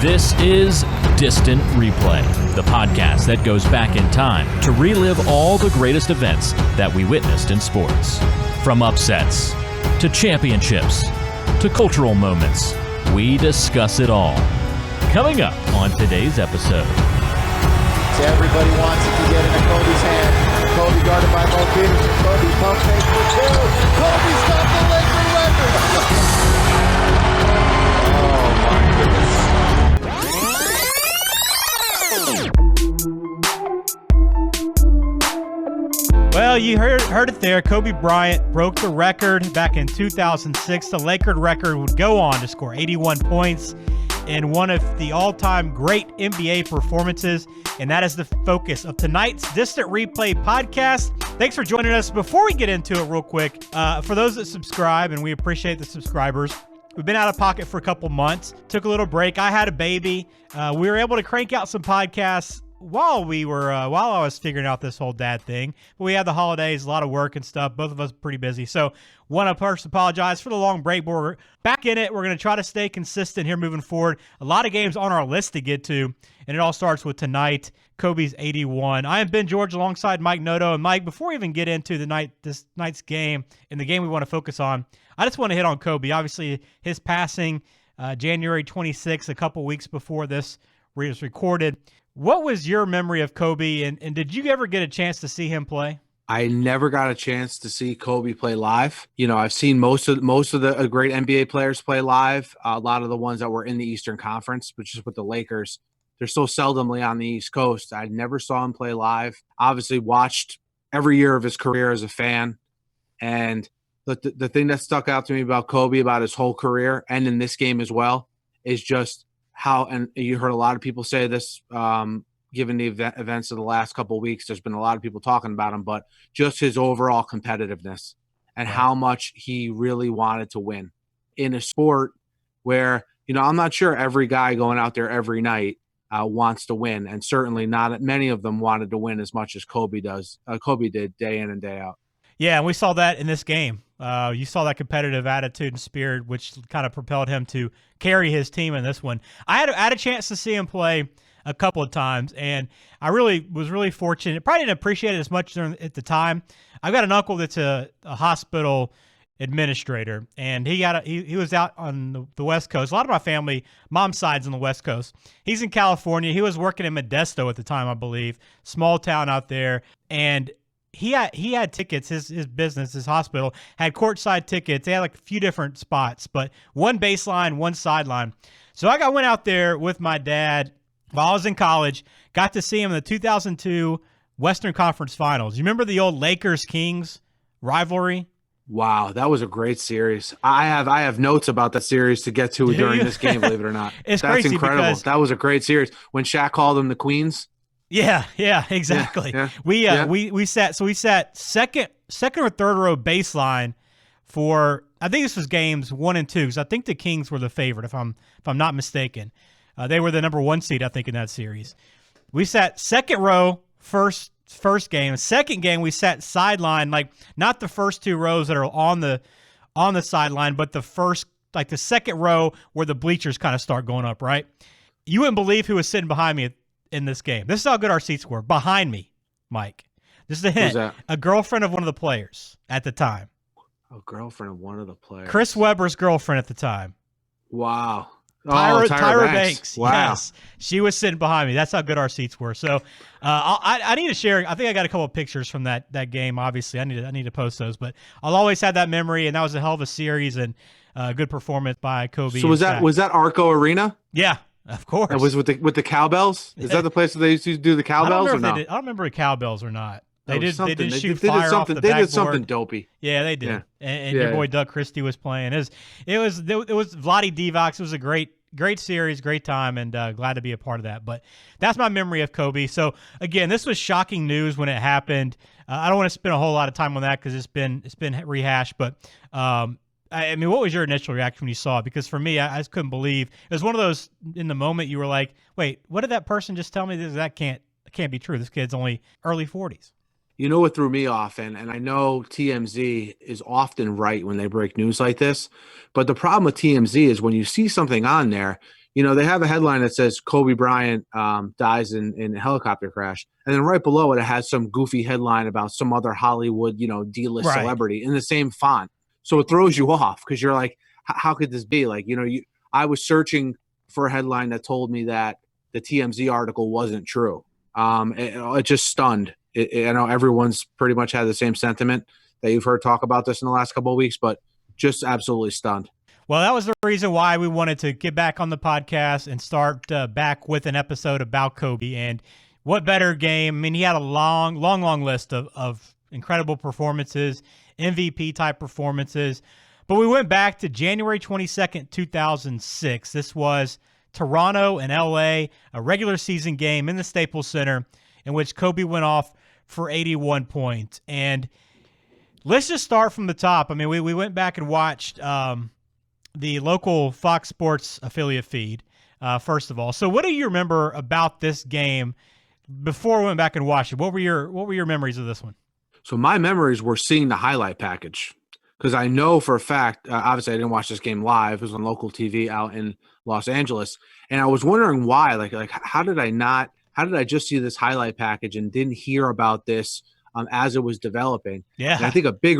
This is Distant Replay, the podcast that goes back in time to relive all the greatest events that we witnessed in sports. From upsets, to championships, to cultural moments, we discuss it all. Coming up on today's episode. So everybody wants it to get into Kobe's hand. Kobe guarded by Mo Peters. Kobe pump fake for two. Kobe's got the Laker record. Oh my goodness. Well, you heard it there. Kobe Bryant broke the record back in 2006. The Laker record would go on to score 81 points in one of the all-time great NBA performances, and that is the focus of tonight's Distant Replay podcast. Thanks for joining us. Before we get into it real quick, for those that subscribe, and we appreciate the subscribers, we've been out of pocket for a couple months, took a little break. I had a baby. We were able to crank out some podcasts while I was figuring out this whole dad thing. But we had the holidays, a lot of work and stuff. Both of us pretty busy. So want to first apologize for the long break, but we're back in it. We're going to try to stay consistent here moving forward. A lot of games on our list to get to, and it all starts with tonight, Kobe's 81. I am Ben George alongside Mike Noto. And Mike, before we even get into this night's game and the game we want to focus on, I just want to hit on Kobe. Obviously, his passing January 26th, a couple weeks before this was recorded. What was your memory of Kobe, and did you ever get a chance to see him play? I never got a chance to see Kobe play live. You know, I've seen most of the great NBA players play live. A lot of the ones that were in the Eastern Conference, but just with the Lakers, they're so seldomly on the East Coast. I never saw him play live. Obviously watched every year of his career as a fan. And the thing that stuck out to me about Kobe, about his whole career, and in this game as well, is just how, and you heard a lot of people say this, given the events of the last couple of weeks, there's been a lot of people talking about him, but just his overall competitiveness and how much he really wanted to win in a sport where, you know, I'm not sure every guy going out there every night wants to win, and certainly not many of them wanted to win as much as Kobe did day in and day out. Yeah, and we saw that in this game. You saw that competitive attitude and spirit, which kind of propelled him to carry his team in this one. I had a chance to see him play a couple of times, and I was really fortunate. Probably didn't appreciate it as much at the time. I've got an uncle that's a hospital administrator, and he was out on the West Coast. A lot of my family, mom's side's on the West Coast. He's in California. He was working in Modesto at the time, I believe, small town out there, and he had tickets. His business, his hospital, had courtside tickets. They had like a few different spots, but one baseline, one sideline. So I went out there with my dad while I was in college. Got to see him in the 2002 Western Conference Finals. You remember the old Lakers-Kings rivalry? Wow, that was a great series. I have notes about that series to get to during this game, believe it or not. It's That's crazy incredible. because That was a great series. When Shaq called them the Queens. Yeah, exactly. Yeah. We sat second or third row baseline for, I think this was games 1 and 2, because I think the Kings were the favorite, if I'm not mistaken. They were the number 1 seed, I think, in that series. We sat second row first game. Second game we sat sideline, like not the first 2 rows that are on the sideline, but the first, like the second row where the bleachers kind of start going up, right? You wouldn't believe who was sitting behind me in this game. This is how good our seats were. Behind me, Mike. This is a hint. Who's that? A girlfriend of one of the players at the time. A girlfriend of one of the players. Chris Webber's girlfriend at the time. Wow. Tyra Banks. Wow. Yes. She was sitting behind me. That's how good our seats were. So I need to share. I think I got a couple of pictures from that game. Obviously, I need to post those. But I'll always have that memory, and that was a hell of a series and good performance by Kobe. So was that Arco Arena? Yeah. Of course. It was with the cowbells? Is that the place that they used to do the cowbells or no? I don't remember the cowbells or not. They did shoot they fire off the backboard. They did something dopey. Yeah, they did. Yeah. And your boy Doug Christie was playing. It was Vlade Divac. It was a great series, great time, and glad to be a part of that. But that's my memory of Kobe. So again, this was shocking news when it happened. I don't want to spend a whole lot of time on that because it's been rehashed. But I mean, what was your initial reaction when you saw it? Because for me, I just couldn't believe. It was one of those, in the moment, you were like, wait, what did that person just tell me? That can't be true. This kid's only early 40s. You know what threw me off, and I know TMZ is often right when they break news like this, but the problem with TMZ is when you see something on there, they have a headline that says Kobe Bryant dies in a helicopter crash. And then right below it has some goofy headline about some other Hollywood, D-list Right. celebrity in the same font. So it throws you off because you're like, how could this be? Like, I was searching for a headline that told me that the TMZ article wasn't true. It just stunned. I know everyone's pretty much had the same sentiment that you've heard talk about this in the last couple of weeks, but just absolutely stunned. Well, that was the reason why we wanted to get back on the podcast and start back with an episode about Kobe. And what better game? I mean, he had a long list of incredible performances, MVP type performances. But we went back to January 22nd, 2006. This was Toronto and LA, a regular season game in the Staples Center in which Kobe went off for 81 points. And let's just start from the top. I mean, we went back and watched the local Fox Sports affiliate feed, first of all. So what do you remember about this game before we went back and watched it? What were your memories of this one? So my memories were seeing the highlight package because I know for a fact, obviously I didn't watch this game live. It was on local TV out in Los Angeles. And I was wondering why, like how did I just see this highlight package and didn't hear about this as it was developing? Yeah. And I think a big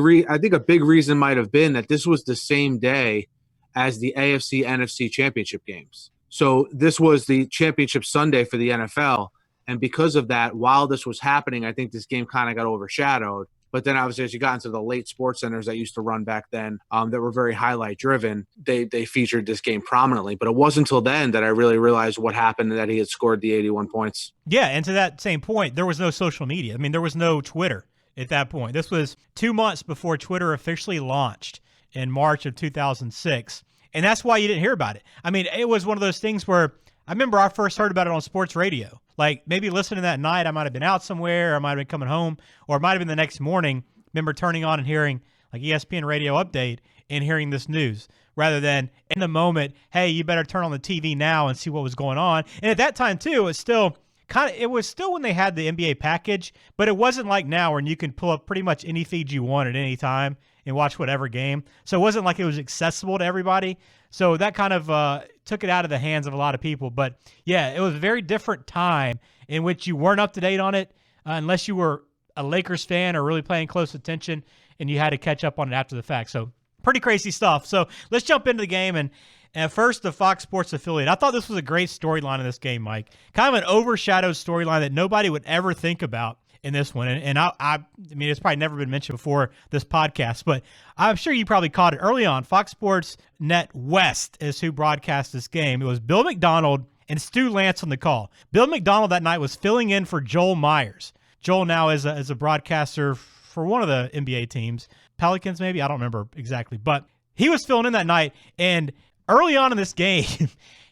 reason might have been that this was the same day as the AFC NFC championship games. So this was the championship Sunday for the NFL. And because of that, while this was happening, I think this game kind of got overshadowed. But then obviously as you got into the late sports centers that used to run back then that were very highlight driven, they featured this game prominently. But it wasn't until then that I really realized what happened and that he had scored the 81 points. Yeah, and to that same point, there was no social media. I mean, there was no Twitter at that point. This was 2 months before Twitter officially launched in March of 2006. And that's why you didn't hear about it. I mean, it was one of those things where I remember I first heard about it on sports radio. Like maybe listening that night, I might have been out somewhere, or I might have been coming home, or it might have been the next morning. Remember turning on and hearing like ESPN radio update and hearing this news rather than in the moment, hey, you better turn on the TV now and see what was going on. And at that time too, it was still when they had the NBA package, but it wasn't like now where you can pull up pretty much any feed you want at any time and watch whatever game. So it wasn't like it was accessible to everybody. So that kind of took it out of the hands of a lot of people. But yeah, it was a very different time in which you weren't up to date on it unless you were a Lakers fan or really paying close attention and you had to catch up on it after the fact. So pretty crazy stuff. So let's jump into the game. And first, the Fox Sports affiliate. I thought this was a great storyline in this game, Mike. Kind of an overshadowed storyline that nobody would ever think about in this one. And I mean, it's probably never been mentioned before this podcast, but I'm sure you probably caught it early on. Fox Sports Net West is who broadcast this game. It was Bill McDonald and Stu Lance on the call. Bill McDonald that night was filling in for Joel Myers. Joel now is a broadcaster for one of the NBA teams, Pelicans maybe, I don't remember exactly, but he was filling in that night. And early on in this game,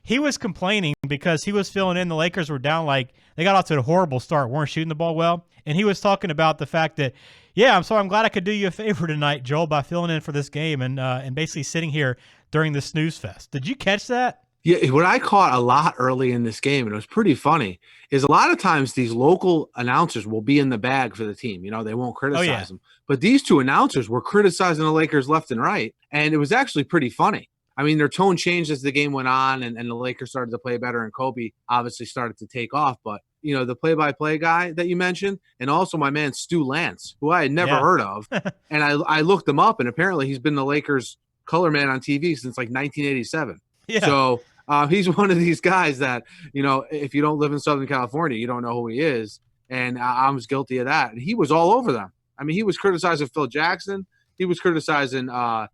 he was complaining because he was filling in. The Lakers were down, like they got off to a horrible start, weren't shooting the ball well. And he was talking about the fact that, yeah, I'm glad I could do you a favor tonight, Joel, by filling in for this game and basically sitting here during the snooze fest. Did you catch that? Yeah, what I caught a lot early in this game, and it was pretty funny, is a lot of times these local announcers will be in the bag for the team. They won't criticize them. But these two announcers were criticizing the Lakers left and right, and it was actually pretty funny. I mean, their tone changed as the game went on, and the Lakers started to play better, and Kobe obviously started to take off. But, the play-by-play guy that you mentioned, and also my man Stu Lance, who I had never heard of, and I looked him up, and apparently he's been the Lakers color man on TV since, like, 1987. Yeah. So he's one of these guys that, if you don't live in Southern California, you don't know who he is, and I was guilty of that. And he was all over them. I mean, he was criticizing Phil Jackson. He was criticizing the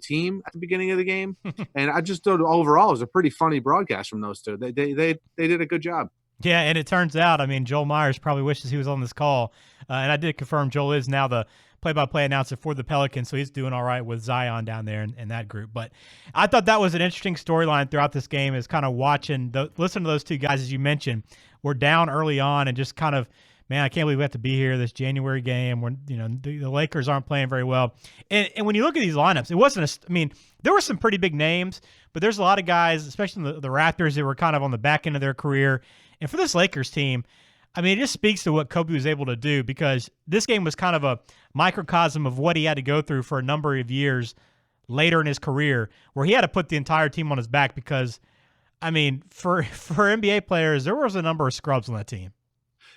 team at the beginning of the game, and I just thought overall it was a pretty funny broadcast from those two. They did a good job. Yeah, and it turns out, I mean, Joel Myers probably wishes he was on this call, and I did confirm Joel is now the play-by-play announcer for the Pelicans, so he's doing all right with Zion down there in that group. But I thought that was an interesting storyline throughout this game, is kind of listening to those two guys, as you mentioned, were down early on and just kind of, man, I can't believe we have to be here this January game when the Lakers aren't playing very well. And when you look at these lineups, it wasn't there were some pretty big names, but there's a lot of guys, especially the Raptors, that were kind of on the back end of their career. And for this Lakers team, I mean, it just speaks to what Kobe was able to do, because this game was kind of a microcosm of what he had to go through for a number of years later in his career where he had to put the entire team on his back because, I mean, for NBA players, there was a number of scrubs on that team.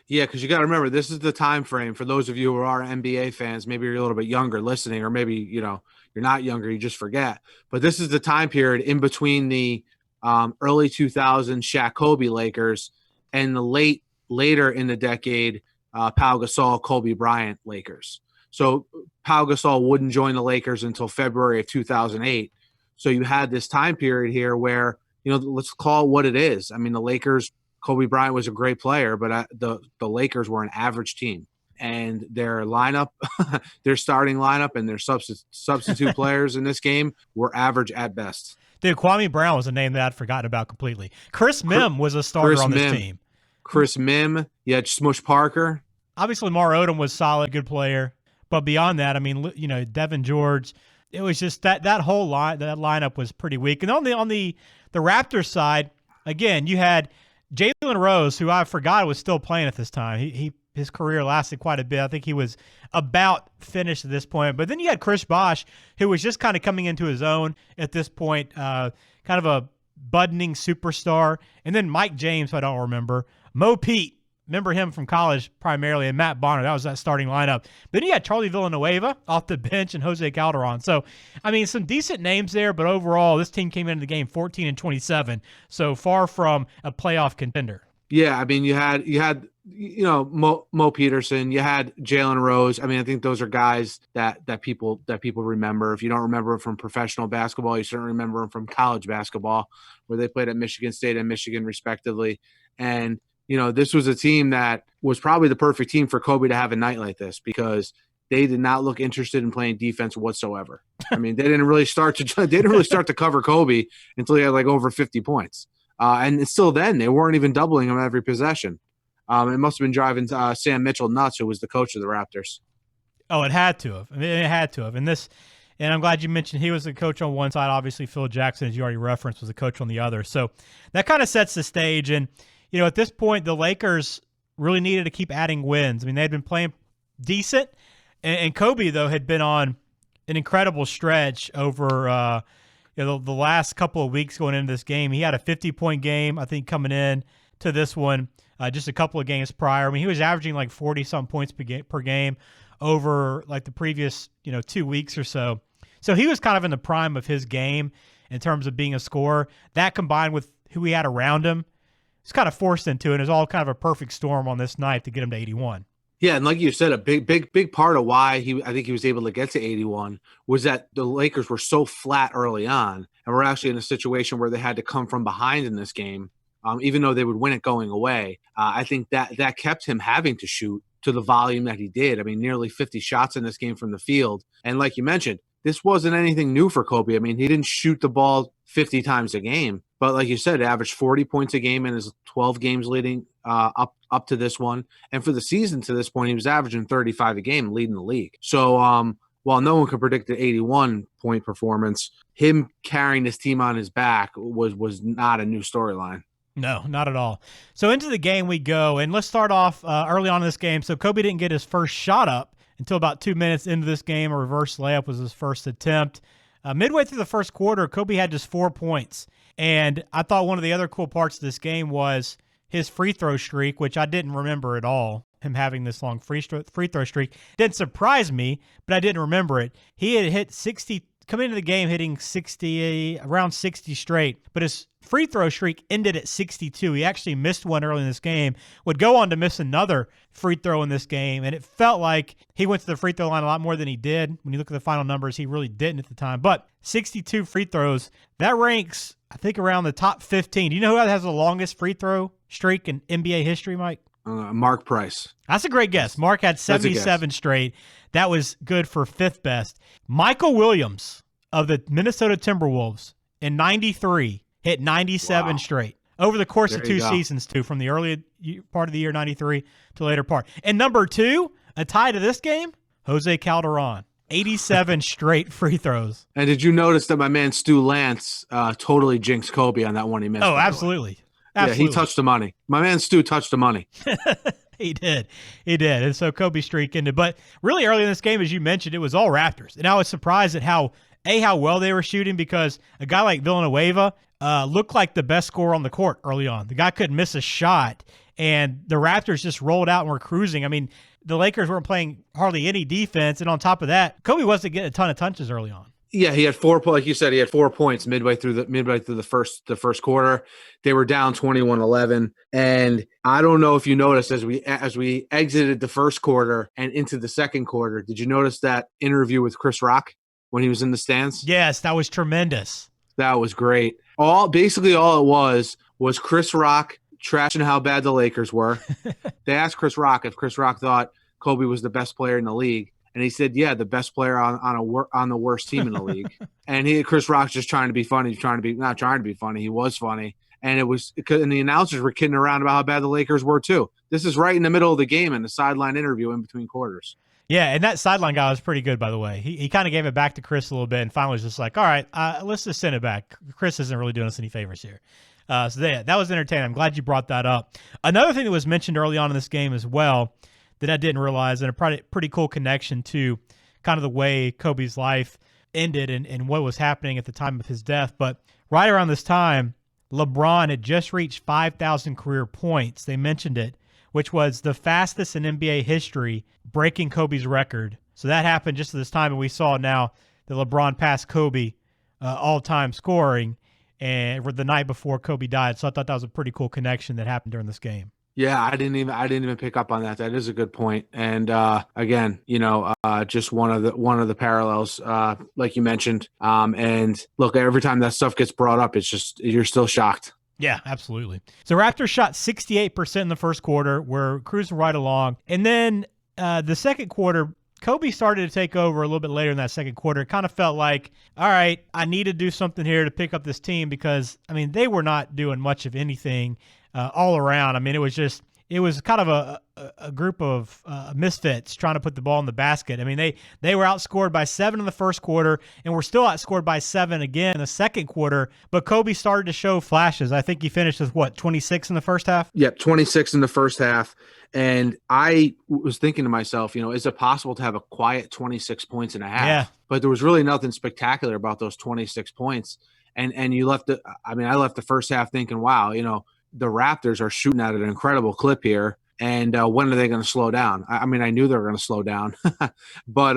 Yeah, because you got to remember, this is the time frame for those of you who are NBA fans. Maybe you're a little bit younger listening, or maybe you're not younger, you just forget. But this is the time period in between the early 2000s Shaq Kobe Lakers and the later in the decade Pau Gasol Kobe Bryant Lakers. So Pau Gasol wouldn't join the Lakers until February of 2008. So you had this time period here where, let's call it what it is. I mean, the Lakers, Kobe Bryant was a great player, but the Lakers were an average team. And their lineup, their starting lineup and their substitute players in this game were average at best. Dude, Kwame Brown was a name that I'd forgotten about completely. Chris Mim was a starter on this team. Chris Mim, you had Smush Parker. Obviously, Lamar Odom was solid, good player. But beyond that, I mean, Devin George, it was just that whole lineup was pretty weak. And on the Raptors side, again, you had Jalen Rose, who I forgot was still playing at this time. His career lasted quite a bit. I think he was about finished at this point. But then you had Chris Bosh, who was just kind of coming into his own at this point, kind of a budding superstar. And then Mike James, who I don't remember. Mo Pete, remember him from college primarily, and Matt Bonner. That was that starting lineup. Then you had Charlie Villanueva off the bench and Jose Calderon. So, I mean, some decent names there, but overall, this team came into the game 14-27, so far from a playoff contender. Yeah, I mean, you had Mo Peterson, you had Jalen Rose. I mean, I think those are guys that people remember. If you don't remember them from professional basketball, you certainly remember them from college basketball, where they played at Michigan State and Michigan respectively. And this was a team that was probably the perfect team for Kobe to have a night like this, because they did not look interested in playing defense whatsoever. I mean, they didn't really start to cover Kobe until he had like over 50 points. And still then, they weren't even doubling him every possession. It must have been driving Sam Mitchell nuts, who was the coach of the Raptors. Oh, it had to have. I mean, it had to have. And I'm glad you mentioned he was the coach on one side. Obviously, Phil Jackson, as you already referenced, was the coach on the other. So that kind of sets the stage. And, at this point, the Lakers really needed to keep adding wins. I mean, they had been playing decent. And Kobe, though, had been on an incredible stretch over the last couple of weeks going into this game. He had a 50-point game, I think, coming in to this one just a couple of games prior. I mean, he was averaging like 40-some points per game over like the previous 2 weeks or so. So he was kind of in the prime of his game in terms of being a scorer. That combined with who he had around him, it's kind of forced into it. It was all kind of a perfect storm on this night to get him to 81. Yeah, and like you said, a big part of why I think he was able to get to 81 was that the Lakers were so flat early on, and we're actually in a situation where they had to come from behind in this game, even though they would win it going away. I think that kept him having to shoot to the volume that he did. I mean, nearly 50 shots in this game from the field. And like you mentioned, this wasn't anything new for Kobe. I mean, he didn't shoot the ball 50 times a game, but like you said, averaged 40 points a game in his 12 games leading up to this one. And for the season to this point, he was averaging 35 a game, leading the league. So while no one could predict the 81-point performance, him carrying this team on his back was not a new storyline. No, not at all. So into the game we go, and let's start off early on in this game. So Kobe didn't get his first shot up until about 2 minutes into this game. A reverse layup was his first attempt. Midway through the first quarter, Kobe had just 4 points. And I thought one of the other cool parts of this game was his free throw streak, which I didn't remember at all, him having this long free throw streak. Didn't surprise me, but I didn't remember it. He had hit 60, coming into the game hitting around 60 straight, but his free throw streak ended at 62. He actually missed one early in this game, would go on to miss another free throw in this game, and it felt like he went to the free throw line a lot more than he did. When you look at the final numbers, he really didn't at the time, but 62 free throws, that ranks, I think, around the top 15. Do you know who has the longest free throw streak in NBA history, Mike? Mark Price. That's a great guess. Mark had 77 straight. That was good for fifth best. Michael Williams of the Minnesota Timberwolves in 93 hit 97 straight over the course of 2 seasons, too, from the early part of the year, 93, to the later part. And number 2, a tie to this game, Jose Calderon. 87 straight free throws. And did you notice that my man Stu Lance totally jinxed Kobe on that one he missed? Oh, absolutely. Yeah, he touched the money. My man Stu touched the money. He did. And so Kobe streak ended. But really early in this game, as you mentioned, it was all Raptors. And I was surprised at how how well they were shooting, because a guy like Villanueva looked like the best scorer on the court early on. The guy couldn't miss a shot, and the Raptors just rolled out and were cruising. I mean, the Lakers weren't playing hardly any defense, and on top of that, Kobe wasn't getting a ton of touches early on. Yeah, he had 4 points. Like you said, he had 4 points midway through the first quarter. They were down 21-11, and I don't know if you noticed as we exited the first quarter and into the second quarter. Did you notice that interview with Chris Rock when he was in the stands? Yes, that was tremendous. That was great. All it was Chris Rock trashing how bad the Lakers were. They asked Chris Rock if Chris Rock thought Kobe was the best player in the league. And he said, yeah, the best player on the worst team in the league. And Chris Rock's just trying to be funny. He's not trying to be funny. He was funny. And the announcers were kidding around about how bad the Lakers were too. This is right in the middle of the game in the sideline interview in between quarters. Yeah, and that sideline guy was pretty good, by the way. He kind of gave it back to Chris a little bit and finally was just like, all right, let's just send it back. Chris isn't really doing us any favors here. That was entertaining. I'm glad you brought that up. Another thing that was mentioned early on in this game as well that I didn't realize, and a pretty cool connection to kind of the way Kobe's life ended and what was happening at the time of his death. But right around this time, LeBron had just reached 5,000 career points. They mentioned it, which was the fastest in NBA history, breaking Kobe's record. So that happened just at this time, and we saw now that LeBron passed Kobe all-time scoring and the night before Kobe died. So I thought that was a pretty cool connection that happened during this game. Yeah, I didn't even pick up on that. That is a good point. And again, just one of the parallels, like you mentioned. And look, every time that stuff gets brought up, it's just you're still shocked. Yeah, absolutely. So Raptors shot 68% in the first quarter. We're cruising right along, and then the second quarter, Kobe started to take over a little bit later in that second quarter. It kind of felt like, all right, I need to do something here to pick up this team because, I mean, they were not doing much of anything all around. I mean, it was kind of a group of misfits trying to put the ball in the basket. I mean, they were outscored by 7 in the first quarter, and were still outscored by 7 again in the second quarter. But Kobe started to show flashes. I think he finished with, 26 in the first half? Yep, 26 in the first half. And I was thinking to myself, is it possible to have a quiet 26 points and a half? Yeah. But there was really nothing spectacular about those 26 points. And you left I left the first half thinking, wow, the Raptors are shooting at an incredible clip here. And when are they going to slow down? I knew they were going to slow down. but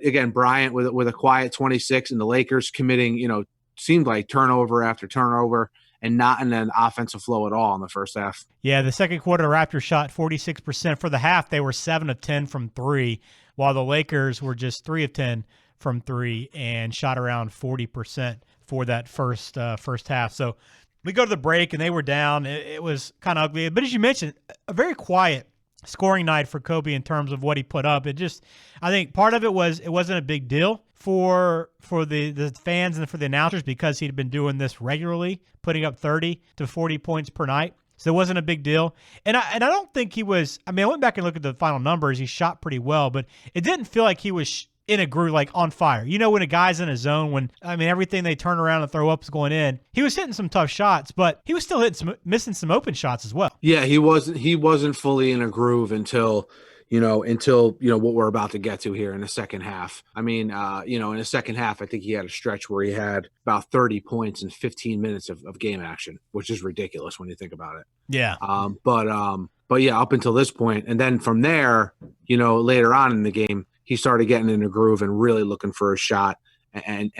again, Bryant with a quiet 26 and the Lakers committing, seemed like turnover after turnover and not in an offensive flow at all in the first half. Yeah, the second quarter, the Raptors shot 46%. For the half, they were 7 of 10 from 3, while the Lakers were just 3 of 10 from 3 and shot around 40% for that first half. So we go to the break, and they were down. It was kind of ugly. But as you mentioned, a very quiet scoring night for Kobe in terms of what he put up. I think part of it was it wasn't a big deal for the fans and for the announcers because he'd been doing this regularly, putting up 30 to 40 points per night. So it wasn't a big deal. And I don't think he was – I went back and looked at the final numbers. He shot pretty well, but it didn't feel like he was in a groove, like on fire. When a guy's in a zone, everything they turn around and throw up is going in. He was hitting some tough shots, but he was still missing some open shots as well. Yeah, he wasn't fully in a groove until what we're about to get to here in the second half. In the second half, I think he had a stretch where he had about 30 points in 15 minutes of game action, which is ridiculous when you think about it. Yeah. But yeah, up until this point, and then from there, later on in the game, he started getting in a groove and really looking for a shot and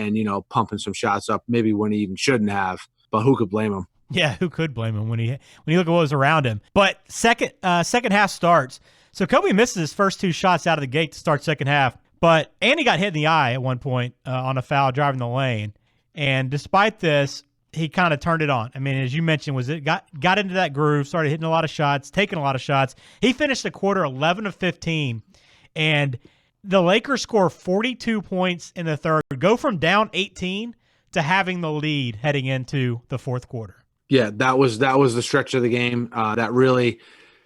pumping some shots up, maybe when he even shouldn't have. But who could blame him? Yeah, who could blame him when you look at what was around him? But second half starts. So Kobe misses his first 2 shots out of the gate to start second half. But Andy got hit in the eye at one point on a foul driving the lane. And despite this, he kind of turned it on. As you mentioned, got into that groove, started hitting a lot of shots, taking a lot of shots. He finished the quarter 11 of 15. And the Lakers score 42 points in the third, go from down 18 to having the lead heading into the fourth quarter. Yeah, that was the stretch of the game that really,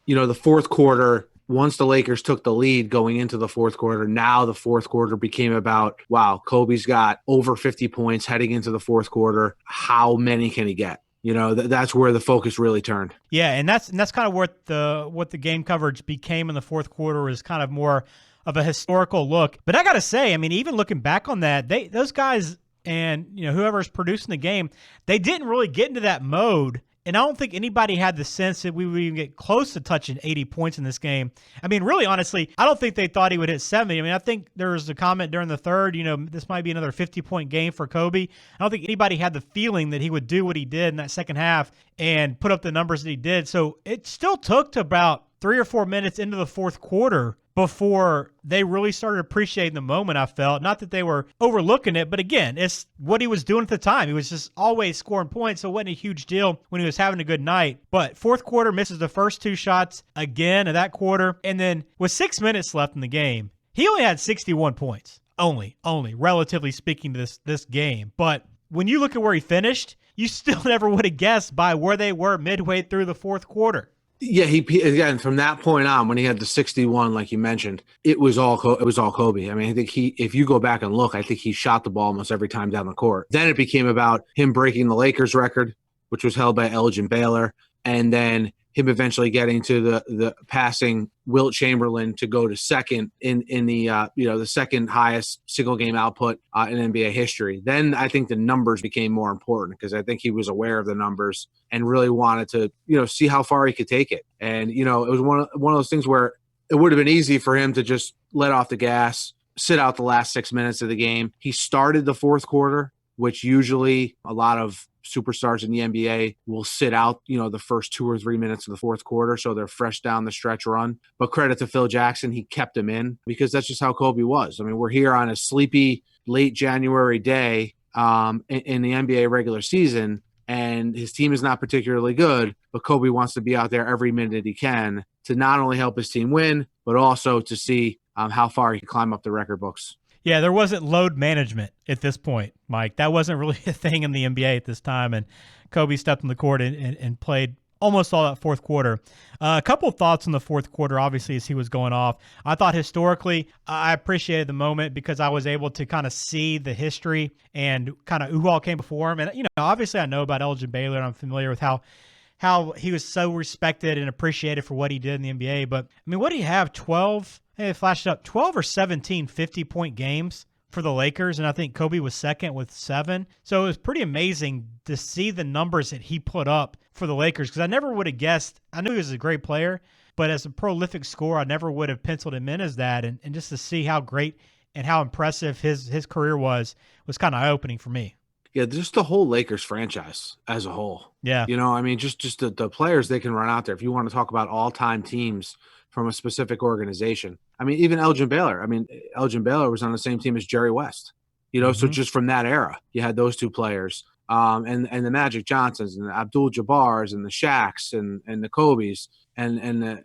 the fourth quarter, once the Lakers took the lead going into the fourth quarter, now the fourth quarter became about, wow, Kobe's got over 50 points heading into the fourth quarter. How many can he get? That's where the focus really turned. Yeah, and that's kind of what the game coverage became in the fourth quarter, is kind of more of a historical look. But I got to say, I mean, even looking back on that, those guys and whoever's producing the game, they didn't really get into that mode. And I don't think anybody had the sense that we would even get close to touching 80 points in this game. I mean, really, honestly, I don't think they thought he would hit 70. I mean, I think there was a comment during the third, this might be another 50-point game for Kobe. I don't think anybody had the feeling that he would do what he did in that second half and put up the numbers that he did. So it still took to about 3 or 4 minutes into the fourth quarter before they really started appreciating the moment, I felt. Not that they were overlooking it, but again, it's what he was doing at the time. He was just always scoring points, so it wasn't a huge deal when he was having a good night. But fourth quarter, misses the first 2 shots again in that quarter, and then with 6 minutes left in the game, he only had 61 points. Only, relatively speaking to this game. But when you look at where he finished, you still never would have guessed by where they were midway through the fourth quarter. Yeah, he again from that point on, when he had the 61, like you mentioned, it was all Kobe. I mean, I think if you go back and look, I think he shot the ball almost every time down the court. Then it became about him breaking the Lakers record, which was held by Elgin Baylor, and then him eventually getting to the passing Wilt Chamberlain to go to second in the the second highest single game output in NBA history. Then I think the numbers became more important because I think he was aware of the numbers and really wanted to see how far he could take it. And it was one of those things where it would have been easy for him to just let off the gas, sit out the last 6 minutes of the game. He started the fourth quarter, which usually a lot of superstars in the NBA will sit out, the first 2 or 3 minutes of the fourth quarter, so they're fresh down the stretch run. But credit to Phil Jackson, he kept him in because that's just how Kobe was. I mean, we're here on a sleepy late January day in the NBA regular season, and his team is not particularly good, but Kobe wants to be out there every minute he can to not only help his team win, but also to see how far he can climb up the record books. Yeah, there wasn't load management at this point, Mike. That wasn't really a thing in the NBA at this time, and Kobe stepped on the court and played almost all that fourth quarter. A couple of thoughts on the fourth quarter, obviously, as he was going off. I thought historically, I appreciated the moment because I was able to kind of see the history and kind of who all came before him. And, obviously I know about Elgin Baylor, and I'm familiar with how he was so respected and appreciated for what he did in the NBA. But, I mean, what do you have, 12? Hey, it flashed up 12 or 17 50-point games for the Lakers, and I think Kobe was second with 7. So it was pretty amazing to see the numbers that he put up for the Lakers because I never would have guessed. I knew he was a great player, but as a prolific scorer, I never would have penciled him in as that. And just to see how great and how impressive his career was kind of eye-opening for me. Yeah, just the whole Lakers franchise as a whole. Yeah. I mean, just the players they can run out there. If you want to talk about all-time teams from a specific organization. I mean, even Elgin Baylor. I mean, Elgin Baylor was on the same team as Jerry West. So just from that era, you had those two players. And the Magic Johnsons and the Abdul Jabbars and the Shaqs and the Kobes and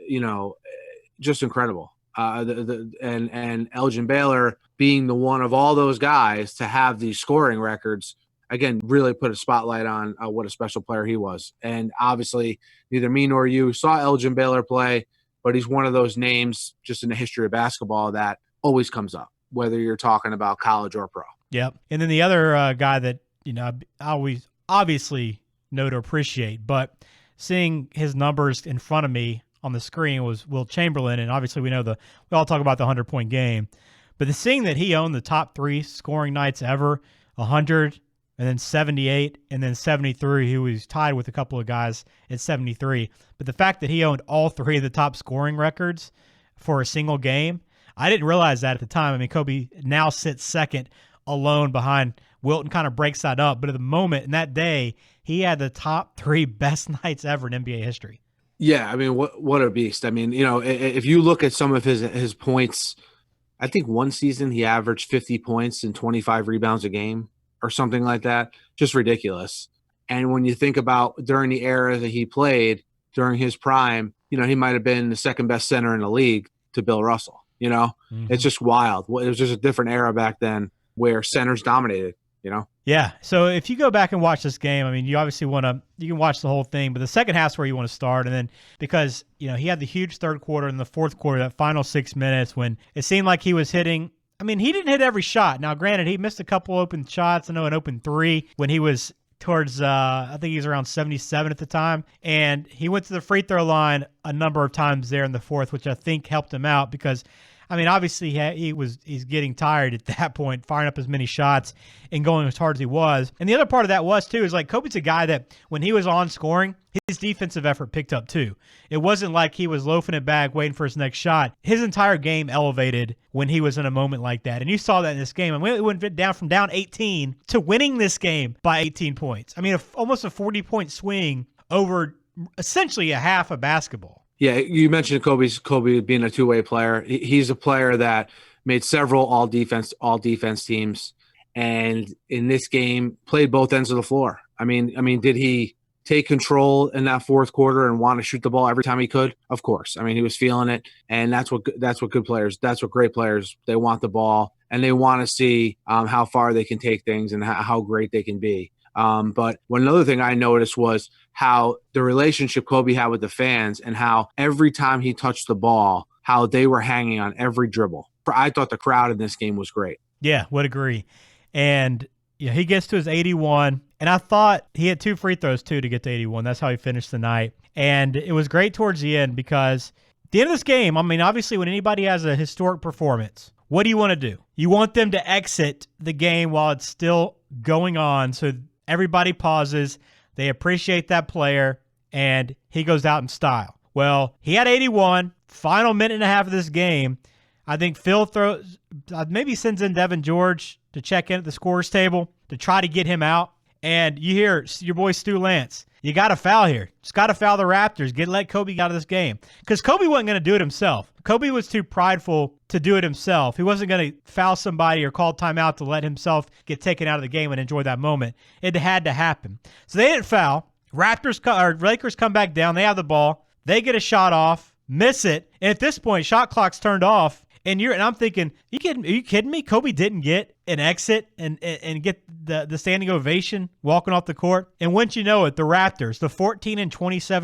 just incredible. And Elgin Baylor being the one of all those guys to have these scoring records, again, really put a spotlight on what a special player he was. And obviously, neither me nor you saw Elgin Baylor play, but he's one of those names just in the history of basketball that always comes up, whether you're talking about college or pro. Yep. And then the other guy that, I always obviously know to appreciate, but seeing his numbers in front of me on the screen was Wilt Chamberlain. And obviously we all talk about the 100-point game, but seeing that he owned the top 3 scoring nights ever, 100 and then 78 and then 73, he was tied with a couple of guys at 73. But the fact that he owned all 3 of the top scoring records for a single game, I didn't realize that at the time. I mean, Kobe now sits second alone behind Wilt and kind of breaks that up. But at the moment in that day, he had the top 3 best nights ever in NBA history. Yeah, I mean, what a beast. I mean, if you look at some of his points, I think one season he averaged 50 points and 25 rebounds a game or something like that. Just ridiculous. And when you think about during the era that he played, during his prime, he might have been the second best center in the league to Bill Russell. It's just wild. It was just a different era back then where centers dominated, Yeah. So if you go back and watch this game, I mean, you obviously you can watch the whole thing, but the second half's where you want to start. And then because, he had the huge third quarter and the fourth quarter, that final 6 minutes when it seemed like he was hitting. I mean, he didn't hit every shot. Now, granted, he missed a couple open shots. I know an open 3 when he was towards, I think he was around 77 at the time. And he went to the free throw line a number of times there in the fourth, which I think helped him out because I mean, obviously he's getting tired at that point, firing up as many shots and going as hard as he was. And the other part of that was too is like Kobe's a guy that when he was on scoring, his defensive effort picked up too. It wasn't like he was loafing it back, waiting for his next shot. His entire game elevated when he was in a moment like that. And you saw that in this game. I mean, it went down from down 18 to winning this game by 18 points. I mean, almost a 40-point swing over essentially a half of basketball. Yeah, you mentioned Kobe being a two-way player. He's a player that made several all defense teams, and in this game played both ends of the floor. I mean, did he take control in that fourth quarter and want to shoot the ball every time he could? Of course. I mean, he was feeling it, and that's what good players, that's what great players, they want the ball and they want to see how far they can take things and how great they can be. But one other thing I noticed was how the relationship Kobe had with the fans and how every time he touched the ball, how they were hanging on every dribble. I thought the crowd in this game was great. Yeah, would agree. And yeah, he gets to his 81, and I thought he had 2 free throws too to get to 81. That's how he finished the night. And it was great towards the end because at the end of this game, I mean, obviously when anybody has a historic performance, what do you want to do? You want them to exit the game while it's still going on so everybody pauses, they appreciate that player, and he goes out in style. Well, he had 81, final minute and a half of this game. I think Phil maybe sends in Devin George to check in at the scorer's table to try to get him out. And you hear your boy Stu Lance, you got to foul here. Just got to foul the Raptors. Let Kobe out of this game. Because Kobe wasn't going to do it himself. Kobe was too prideful to do it himself. He wasn't going to foul somebody or call timeout to let himself get taken out of the game and enjoy that moment. It had to happen. So they didn't foul. Lakers come back down. They have the ball. They get a shot off, miss it. And at this point, shot clock's turned off. And I'm thinking, are you kidding me? Kobe didn't get an exit and get the standing ovation walking off the court. And once you know it, the Raptors, the 14-27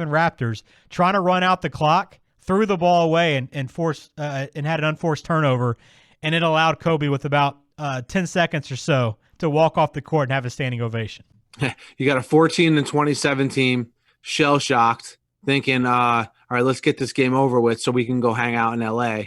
Raptors, trying to run out the clock, threw the ball away and had an unforced turnover, and it allowed Kobe with about 10 seconds or so to walk off the court and have a standing ovation. You got a 14-27 team, shell shocked, thinking, all right, let's get this game over with so we can go hang out in LA.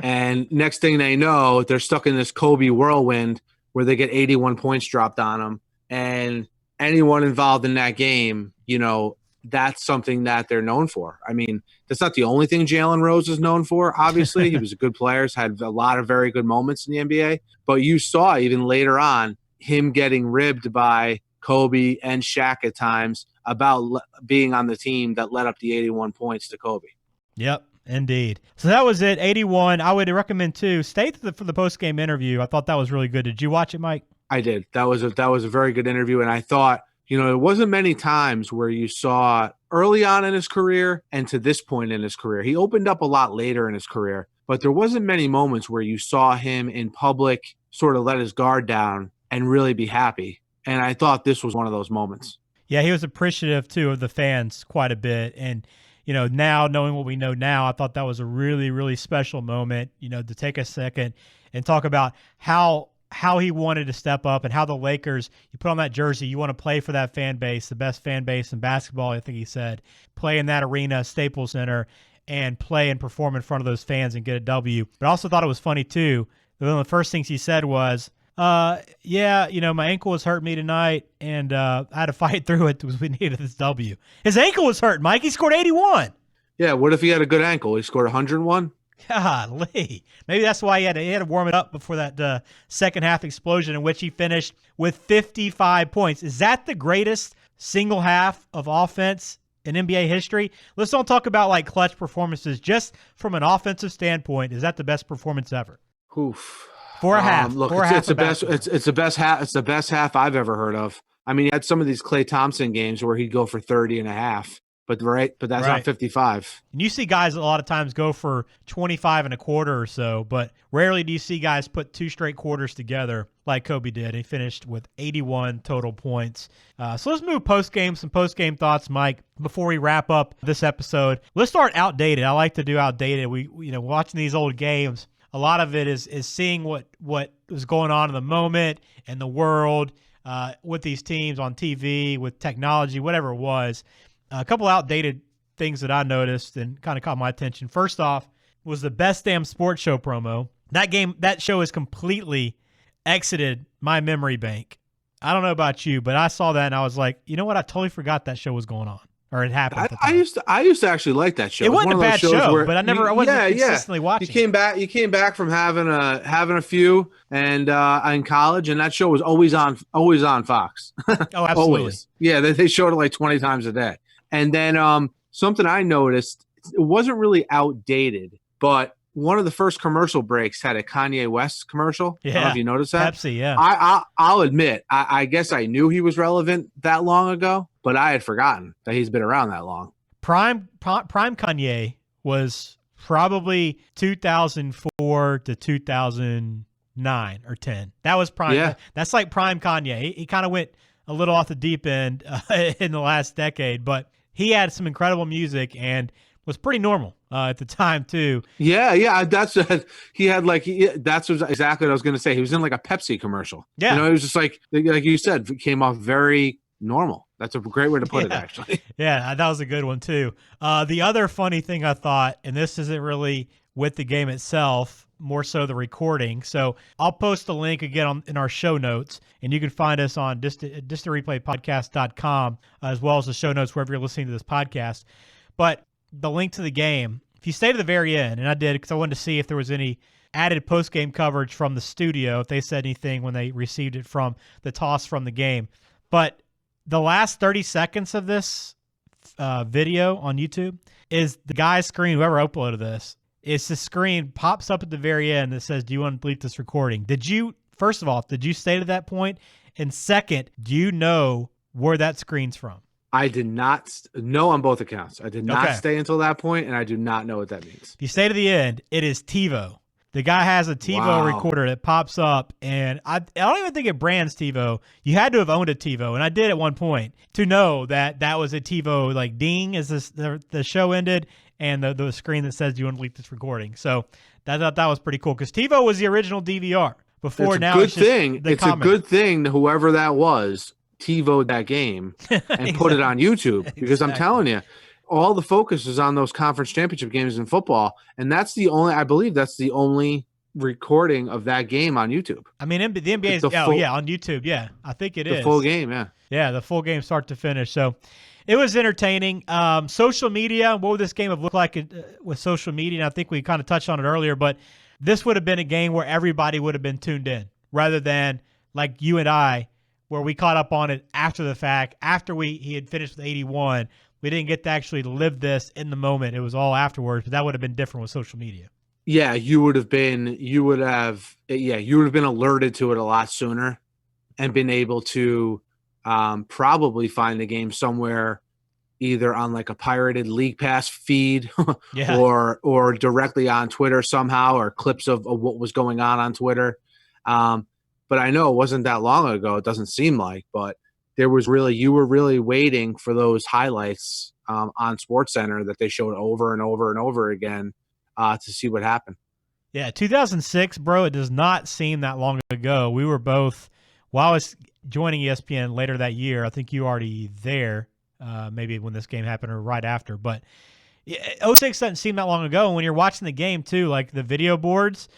And next thing they know, they're stuck in this Kobe whirlwind where they get 81 points dropped on them. And anyone involved in that game, you know, that's something that they're known for. I mean, that's not the only thing Jalen Rose is known for. Obviously, he was a good player, had a lot of very good moments in the NBA. But you saw even later on him getting ribbed by Kobe and Shaq at times about being on the team that led up the 81 points to Kobe. Yep, indeed. So that was it, 81. I would recommend, too, stay for the post-game interview. I thought that was really good. Did you watch it, Mike? I did. That was a very good interview, and I thought, you know, there wasn't many times where you saw early on in his career and to this point in his career. He opened up a lot later in his career, but there wasn't many moments where you saw him in public sort of let his guard down and really be happy. And I thought this was one of those moments. Yeah, he was appreciative, too, of the fans quite a bit. And, you know, now knowing what we know now, I thought that was a really, really special moment, you know, to take a second and talk about how he wanted to step up and how the Lakers, you put on that jersey, you want to play for that fan base, the best fan base in basketball, I think he said, play in that arena, Staples Center, and play and perform in front of those fans and get a W. But I also thought it was funny, too. One of the first things he said was, yeah, you know, my ankle was hurting me tonight, and I had to fight through it because we needed this W. His ankle was hurt, Mike. He scored 81. Yeah, what if he had a good ankle? He scored 101? Golly. Maybe that's why he had to warm it up before that second half explosion in which he finished with 55 points. Is that the greatest single half of offense in NBA history? Let's don't talk about like clutch performances. Just from an offensive standpoint, is that the best performance ever? Oof. For a half. Look, it's the best half I've ever heard of. I mean, he had some of these Klay Thompson games where he'd go for 30 and a half, but that's not 55. And you see guys a lot of times go for 25 and a quarter or so, but rarely do you see guys put 2 straight quarters together like Kobe did. He finished with 81 total points. So let's move some post-game thoughts, Mike, before we wrap up this episode. Let's start outdated. I like to do outdated. We watching these old games, a lot of it is seeing what was going on in the moment and the world with these teams on TV, with technology, whatever it was. A couple outdated things that I noticed and kind of caught my attention. First off, was the Best Damn Sports Show promo. That show has completely exited my memory bank. I don't know about you, but I saw that and I was like, you know what? I totally forgot that show was going on, or it happened. At the time. I used to actually like that show. It wasn't a bad show, but I wasn't consistently watching. You came back from having a few and in college, and that show was always on Fox. Oh, absolutely. Always. Yeah, they showed it like 20 times a day. And then something I noticed, it wasn't really outdated, but one of the first commercial breaks had a Kanye West commercial. Yeah. I don't know if you noticed that. Pepsi, yeah. I'll admit, I guess I knew he was relevant that long ago, but I had forgotten that he's been around that long. Prime Kanye was probably 2004 to 2009 or 10. That was prime. Yeah. That's like prime Kanye. He kind of went a little off the deep end in the last decade, but he had some incredible music and was pretty normal at the time too. Yeah. That's he had like that's exactly what I was going to say. He was in like a Pepsi commercial. Yeah, it was just like you said, it came off very normal. That's a great way to put it, actually. Yeah, that was a good one too. The other funny thing I thought, and this isn't really with the game itself, more so the recording. So I'll post a link again in our show notes, and you can find us on distantreplaypodcast.com as well as the show notes wherever you're listening to this podcast. But the link to the game, if you stay to the very end, and I did because I wanted to see if there was any added post-game coverage from the studio, if they said anything when they received it from the toss from the game. But the last 30 seconds of this video on YouTube is the guy's screen, whoever uploaded this, it's the screen pops up at the very end that says, do you want to delete this recording? First of all, did you stay to that point? And second, do you know where that screen's from? I did not know on both accounts. I did not stay until that point, and I do not know what that means. If you stay to the end, it is TiVo. The guy has a TiVo recorder that pops up, and I don't even think it brands TiVo. You had to have owned a TiVo, and I did at one point, to know that was a TiVo, like ding as the show ended, and the screen that says, do you want to delete this recording? So I thought that was pretty cool, because TiVo was the original DVR. Before it's now, a good thing whoever that was TiVo'd that game and exactly. Put it on YouTube, because I'm telling you, all the focus is on those conference championship games in football, and I believe that's the only recording of that game on YouTube. I mean, the NBA is on YouTube. Yeah, I think it is the full game. Yeah, the full game start to finish. So it was entertaining. Social media. What would this game have looked like with social media? And I think we kind of touched on it earlier, but this would have been a game where everybody would have been tuned in, rather than like you and I, where we caught up on it after the fact, after he had finished with 81. We didn't get to actually live this in the moment. It was all afterwards, but that would have been different with social media. Yeah, you would have been alerted to it a lot sooner and been able to probably find the game somewhere, either on like a pirated League Pass feed or directly on Twitter somehow, or clips of what was going on Twitter. But I know it wasn't that long ago. It doesn't seem like, but you were really waiting for those highlights on SportsCenter that they showed over and over and over again to see what happened. Yeah, 2006, bro, it does not seem that long ago. We were both, while I was joining ESPN later that year, I think you were already there, maybe when this game happened or right after, but 06 doesn't seem that long ago. And when you're watching the game too, like the video boards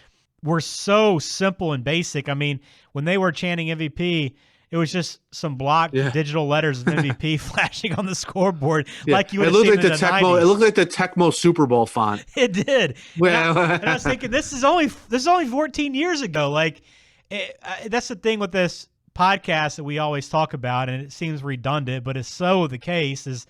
were so simple and basic. I mean, when they were chanting MVP, it was just some blocked digital letters of MVP flashing on the scoreboard, like you would have seen in the 90s. It looked like the Tecmo Super Bowl font. It did. And I was thinking, this is only 14 years ago. Like, that's the thing with this podcast that we always talk about, and it seems redundant, but it's so the case, is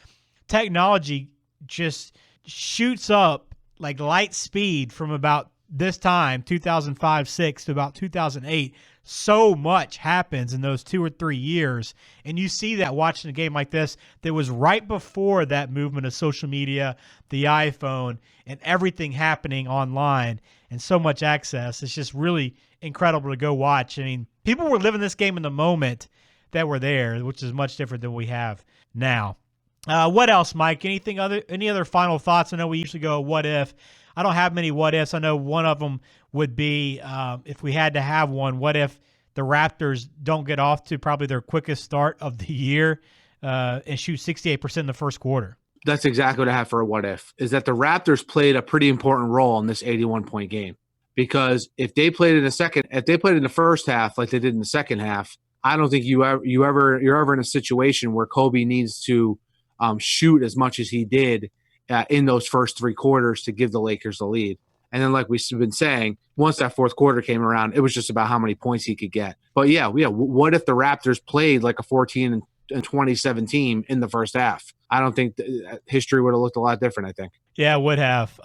technology just shoots up like light speed from about this time, 2005-06 to about 2008. So much happens in those 2 or 3 years, and you see that watching a game like this that was right before that movement of social media, the iPhone, and everything happening online, and so much access. It's just really incredible to go watch. I mean, people were living this game in the moment that were there, which is much different than we have now. What else, Mike? Any other final thoughts? I know we usually go what if. I don't have many what ifs. I know one of them would be, if we had to have one, what if the Raptors don't get off to probably their quickest start of the year and shoot 68% in the first quarter? That's exactly what I have for a what if, is that the Raptors played a pretty important role in this 81-point game. Because if they played in the first half like they did in the second half, I don't think you're ever in a situation where Kobe needs to shoot as much as he did in those first three quarters to give the Lakers the lead. And then, like we've been saying, once that fourth quarter came around, it was just about how many points he could get. But yeah, what if the Raptors played like a 14 and 27 team in the first half? I don't think history would have looked a lot different, I think. Yeah, it would have,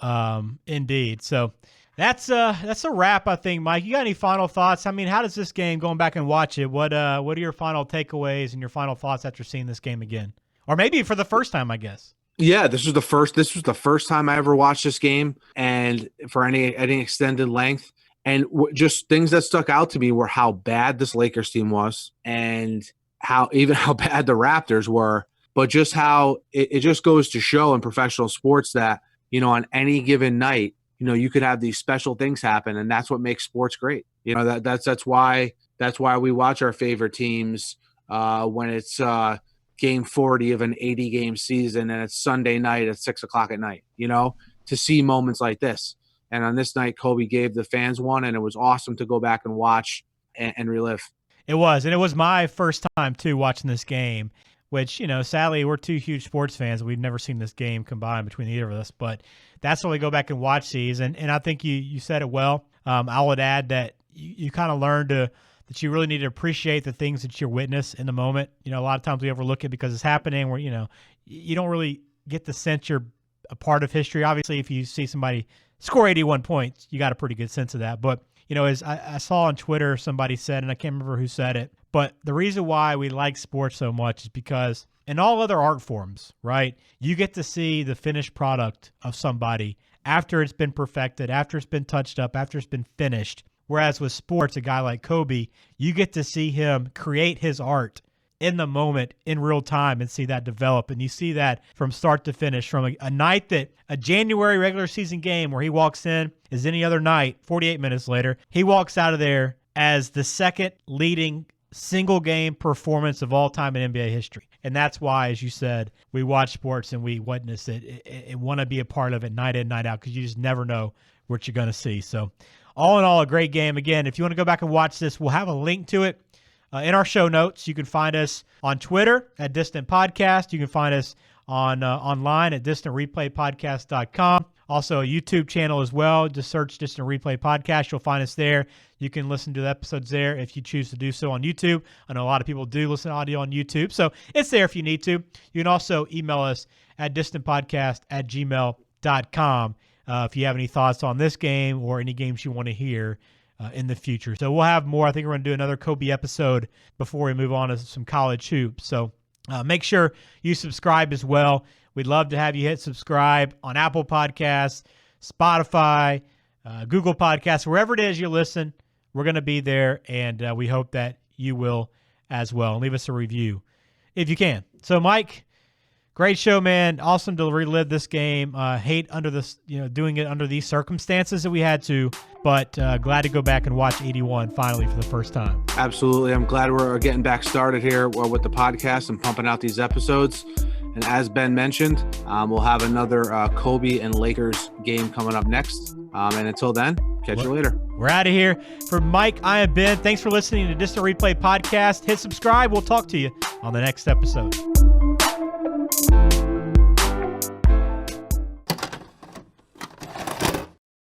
indeed. So that's a wrap, I think, Mike. You got any final thoughts? I mean, how does this game, going back and watch it, what are your final takeaways and your final thoughts after seeing this game again? Or maybe for the first time, I guess. Yeah, this was the first time I ever watched this game, and for any extended length. And just things that stuck out to me were how bad this Lakers team was, and how bad the Raptors were. But just how it just goes to show in professional sports that, on any given night, you could have these special things happen, and that's what makes sports great. That's why we watch our favorite teams when it's game 40 of an 80-game season and it's Sunday night at 6:00 at night, to see moments like this. And on this night, Kobe gave the fans one, and it was awesome to go back and watch and relive. It was, and it was my first time too watching this game, which, sadly we're two huge sports fans. We've never seen this game combined between either of us, but that's why we go back and watch these. And I think you said it well. I would add that you kind of learned that you really need to appreciate the things that you witness in the moment. A lot of times we overlook it because it's happening where, you don't really get the sense you're a part of history. Obviously, if you see somebody score 81 points, you got a pretty good sense of that. But, as I saw on Twitter, somebody said, and I can't remember who said it, but the reason why we like sports so much is because in all other art forms, right, you get to see the finished product of somebody after it's been perfected, after it's been touched up, after it's been finished. Whereas with sports, a guy like Kobe, you get to see him create his art in the moment, in real time, and see that develop. And you see that from start to finish, from a night a January regular season game where he walks in as any other night, 48 minutes later, he walks out of there as the second leading single game performance of all time in NBA history. And that's why, as you said, we watch sports and we witness it and want to be a part of it night in, night out, because you just never know what you're going to see. So all in all, a great game. Again, if you want to go back and watch this, we'll have a link to it in our show notes. You can find us on Twitter at Distant Podcast. You can find us online at distantreplaypodcast.com. Also a YouTube channel as well. Just search Distant Replay Podcast. You'll find us there. You can listen to the episodes there if you choose to do so on YouTube. I know a lot of people do listen to audio on YouTube, so it's there if you need to. You can also email us at distantpodcast@gmail.com. If you have any thoughts on this game or any games you want to hear in the future. So we'll have more. I think we're going to do another Kobe episode before we move on to some college hoops. So make sure you subscribe as well. We'd love to have you hit subscribe on Apple Podcasts, Spotify, Google Podcasts, wherever it is you listen. We're going to be there, and we hope that you will as well. And leave us a review if you can. So, Mike, great show, man. Awesome to relive this game. Hate under this, doing it under these circumstances that we had to, but glad to go back and watch 81 finally for the first time. Absolutely. I'm glad we're getting back started here with the podcast and pumping out these episodes. And as Ben mentioned, we'll have another Kobe and Lakers game coming up next. And until then, catch you later. We're out of here. For Mike, I am Ben. Thanks for listening to Distant Replay Podcast. Hit subscribe. We'll talk to you on the next episode.